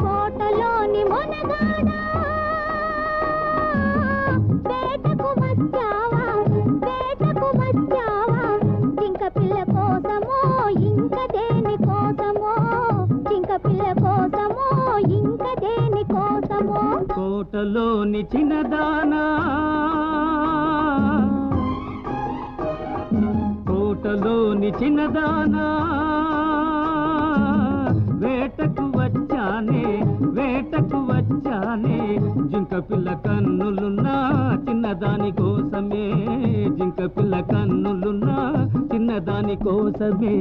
కోటలోని మొనగాడా వేటకు వచ్చావా జింక పిల్ల కోసమో ఇంక దేని కోసమో జింక పిల్ల కోసమో ఇంక దేని కోసమో కోటలోని చిన్నదానా కోటలోని చిన్నదానా వేటకు వచ్చానే జింక పిల్ల కన్నులున్నా చిన్నదాని కోసమే జింక పిల్ల కన్నులున్నా చిన్నదాని కోసమే